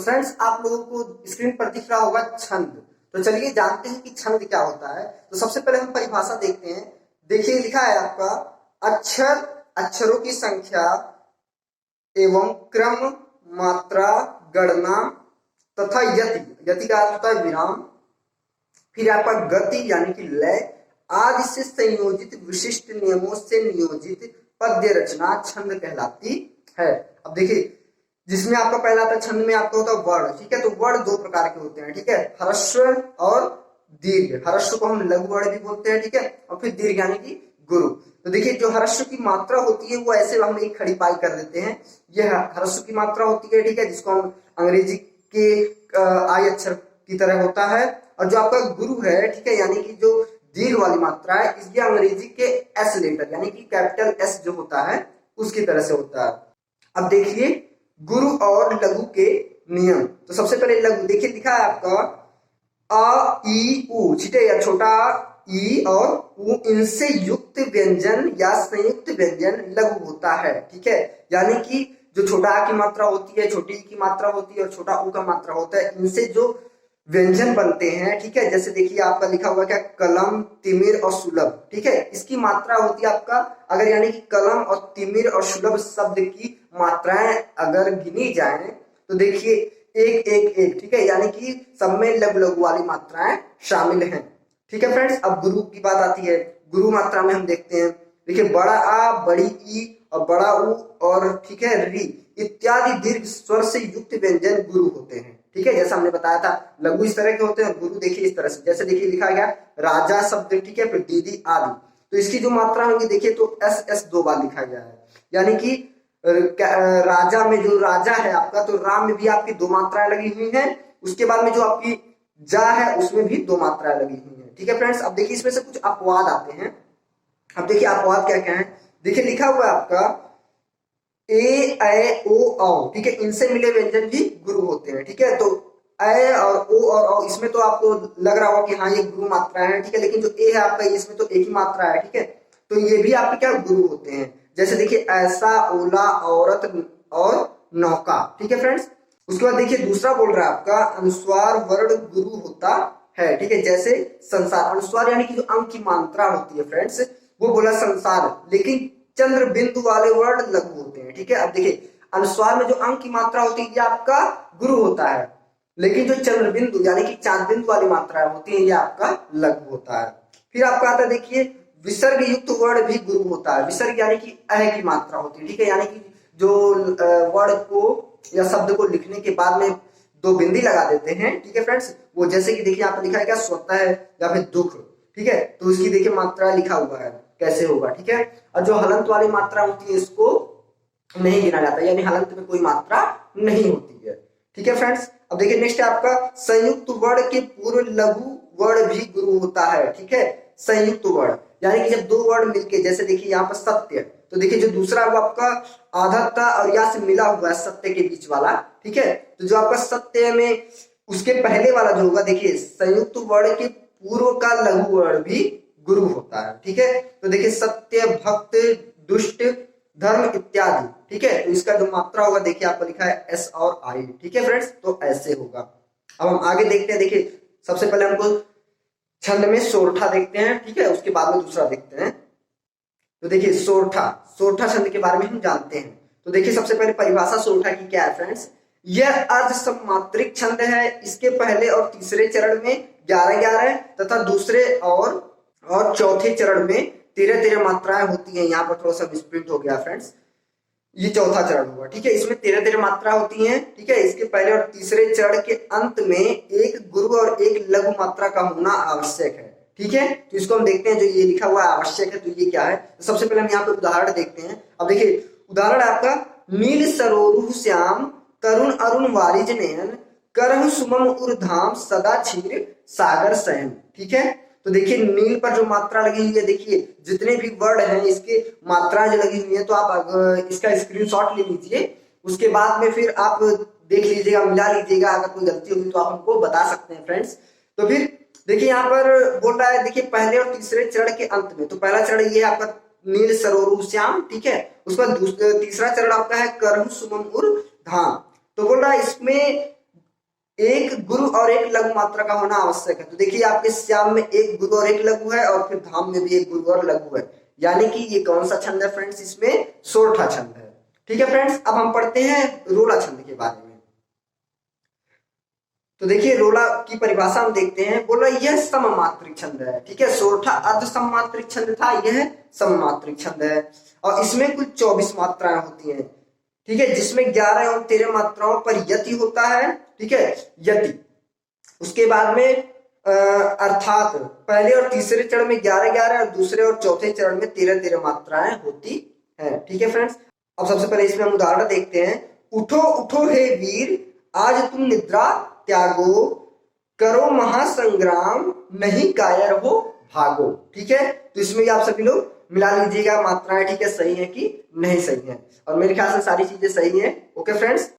Friends आप लोगों को स्क्रीन पर दिख रहा होगा छंद। तो चलिए जानते हैं कि छंद क्या होता है। तो सबसे पहले हम परिभाषा देखते हैं। देखिए लिखा है आपका अक्षर, अक्षरों की संख्या एवं क्रम, मात्रा, गणना तथा यति, यति का अर्थ होता है विराम, फिर आपका गति यानी कि लय आदि से संयोजित विशिष्ट नियमों से नियोजित पद्य रचना छंद कहलाती है। अब देखिए जिसमें आपका पहला आता है छंद में आपका होता है वर्ण, ठीक है। तो वर्ण दो प्रकार के होते हैं, ठीक है, ह्रस्व और दीर्घ। ह्रस्व को हम लघु वर्ण भी बोलते हैं, ठीक है, और फिर दीर्घ यानी कि गुरु। तो देखिए जो ह्रस्व की मात्रा होती है वो ऐसे हम एक खड़ी पाई कर देते हैं, यह ह्रस्व की मात्रा होती है, ठीक है, जिसको हम अंग्रेजी के आई अक्षर की तरह होता है। और जो आपका गुरु है, ठीक है, यानी कि जो दीर्घ वाली मात्रा है, इसके अंग्रेजी के एस लेटर यानी कि कैपिटल एस जो होता है उसकी तरह से होता है। अब देखिए गुरु और लघु के नियम। तो सबसे पहले लघु देखिए लिखा है आपका अ ई उ, ठीक है, या छोटा ई और उ, इनसे युक्त व्यंजन या संयुक्त व्यंजन लघु होता है, ठीक है। यानी कि जो छोटा आ की मात्रा होती है, छोटी ई की मात्रा होती है और छोटा उ का मात्रा होता है, इनसे जो व्यंजन बनते हैं, ठीक है। जैसे देखिए आपका लिखा हुआ क्या कलम, तिमिर और सुलभ, ठीक है, इसकी मात्रा होती है आपका अगर यानी कि कलम और तिमिर और सुलभ शब्द की मात्राएं अगर गिनी जाएं तो देखिए एक एक एक, ठीक है, यानी कि सब में लघु लघु वाली मात्राएं शामिल हैं, ठीक है फ्रेंड्स। अब गुरु की बात आती है। गुरु मात्रा में हम देखते हैं, देखिए बड़ा आ, बड़ी ई और बड़ा उ और ठीक है री इत्यादि दीर्घ स्वर से युक्त व्यंजन गुरु होते हैं, ठीक है। जैसा हमने बताया था लघु इस तरह के होते हैं, गुरु देखिए इस तरह से, जैसे देखिए लिखा गया राजा शब्द, ठीक है, फिर दीदी आदि। तो इसकी जो मात्रा होगी देखिए तो एस एस दो बार लिखा गया है, यानी कि राजा में जो राजा है आपका, तो राम में भी आपकी दो मात्राएं लगी हुई हैं, उसके बाद में जो आपकी जा है उसमें भी दो मात्राएं लगी हुई हैं, ठीक है फ्रेंड्स। अब देखिए इसमें से कुछ अपवाद आते हैं। अब देखिए अपवाद क्या क्या है, देखिए लिखा हुआ है आपका ए ऐ ओ औ, ठीक है, इनसे मिले व्यंजन भी गुरु होते हैं, ठीक है। तो ऐ और ओ और औ इसमें तो आपको लग रहा होगा कि हाँ ये गुरु मात्रा है, ठीक है, लेकिन जो ए है आपका इसमें तो एक ही मात्रा है, ठीक है, तो ये भी आपके क्या गुरु होते हैं। जैसे देखिए ऐसा, ओला, औरत और नौका, ठीक है फ्रेंड्स। उसके बाद देखिए दूसरा बोल रहा है आपका अनुस्वार वर्ण गुरु होता है, ठीक है, जैसे संसार। अनुस्वार यानी कि जो अंक की मात्रा होती है फ्रेंड्स, वो बोला संसार, लेकिन चंद्र बिंदु वाले वर्ण लघु होते हैं, ठीक है। अब देखिए अनुस्वार में जो अंक की मात्रा होती है ये आपका गुरु होता है, लेकिन जो चंद्र बिंदु यानी कि चांद बिंदु वाली मात्रा होती है ये आपका लघु होता है। फिर आपका आता है देखिए विसर्ग युक्त वर्ण भी गुरु होता है। विसर्ग यानी कि अह की मात्रा होती है, ठीक है, यानी कि जो वर्ण को या शब्द को लिखने के बाद में दो बिंदी लगा देते हैं, ठीक है फ्रेंड्स, वो जैसे कि देखिए यहाँ पर लिखा है क्या स्वतः या फिर दुख, ठीक है, तो इसकी देखिए मात्रा लिखा हुआ है कैसे होगा, ठीक है। और जो हलंत वाली मात्रा होती है इसको नहीं गिना जाता, यानी हलंत में कोई मात्रा नहीं होती है, ठीक है फ्रेंड्स। अब देखिए नेक्स्ट है आपका संयुक्त वर्ण के पूर्व लघु वर्ण भी गुरु होता है, ठीक है। संयुक्त वर्ण यानी कि जब दो वर्ण मिलके, जैसे देखिए यहाँ पर सत्य, तो देखिए जो दूसरा वो आपका आधत्ता और या से मिला हुआ है सत्य के बीच वाला, ठीक है, तो जो आपका सत्य में उसके पहले वाला जो होगा देखिए संयुक्त वर्ण के पूर्व का लघु वर्ण भी गुरु होता है, ठीक है। तो देखिए सत्य, भक्त, दुष्ट, धर्म इत्यादि, ठीक है, तो इसका जो मात्रा होगा देखिए आपको लिखा है एस और आई, ठीक है फ्रेंड्स, तो ऐसे होगा। अब हम आगे देखते हैं। देखिए सबसे पहले हमको छंद में सोरठा देखते हैं, ठीक है, उसके बाद में दूसरा देखते हैं। तो देखिए सोरठा, सोरठा छंद के बारे में हम जानते हैं। तो देखिए सबसे पहले परिभाषा सोरठा की क्या है फ्रेंड्स, यह अर्ध सम्मात्रिक छंद है। इसके पहले और तीसरे चरण में 11-11 तथा दूसरे और चौथे चरण में 13-13 मात्राएं होती हैं। यहाँ पर थोड़ा सा मिसप्रिंट हो गया फ्रेंड्स, ये चौथा चरण हुआ, ठीक है, इसमें 13-13 मात्रा होती हैं, ठीक है। इसके पहले और तीसरे चरण के अंत में एक गुरु और एक लघु मात्रा का होना आवश्यक है, ठीक है। तो इसको हम देखते हैं, जो ये लिखा हुआ आवश्यक है तो ये क्या है। तो सबसे पहले हम यहाँ पे उदाहरण देखते हैं। अब देखिए उदाहरण आपका नील सरोरु श्याम तरुण अरुण वारिज नयन करहु सुमम उर्धाम सदा क्षीर सागर शयन, ठीक है। तो देखिए नील पर जो मात्रा लगी हुई है, देखिए जितने भी वर्ड हैं इसके मात्रा जो लगी हुई है, तो आप इसका स्क्रीनशॉट ले लीजिए, उसके बाद में फिर आप देख लीजिएगा, मिला लीजिएगा, अगर कोई गलती होगी तो आप हमको बता सकते हैं फ्रेंड्स। तो फिर देखिए यहाँ पर बोल रहा है देखिए पहले और तीसरे चरण के अंत में, तो पहला चरण ये आपका नील सरोरु श्याम, ठीक है, उसके बाद तीसरा चरण आपका है करहु सुमम उर धाम। तो बोल रहा है इसमें एक गुरु और एक लघु मात्रा का होना आवश्यक है। तो देखिए आपके श्याम में एक गुरु और एक लघु है, और फिर धाम में भी एक गुरु और लघु है, यानी कि ये कौन सा छंद है फ्रेंड्स, इसमें सोरठा छंद है। ठीक है फ्रेंड्स, अब हम पढ़ते हैं रोला छंद के बारे में। तो देखिए रोला की परिभाषा हम देखते हैं। बोला यह सममात्रिक छंद है। ठीक है, सोरठा अर्ध सममात्रिक छंद था, यह सममात्रिक छंद है, और इसमें कुल 24 मात्राएं होती हैं। ठीक है, जिसमें 11 एवं 13 मात्राओं पर यति होता है। ठीक है, यति। उसके बाद में अर्थात पहले और तीसरे चरण में 11-11 और दूसरे और चौथे चरण में 13-13 मात्राएं होती हैं। ठीक है फ्रेंड्स, अब सबसे पहले इसमें हम उदाहरण देखते हैं। उठो उठो हे वीर, आज तुम निद्रा त्यागो, करो महासंग्राम, नहीं कायर हो भागो। ठीक है, तो इसमें आप सभी लोग मिला लीजिएगा मात्राएं। ठीक है, सही है कि नहीं सही है, और मेरे ख्याल से सारी चीजें सही है। Okay friends,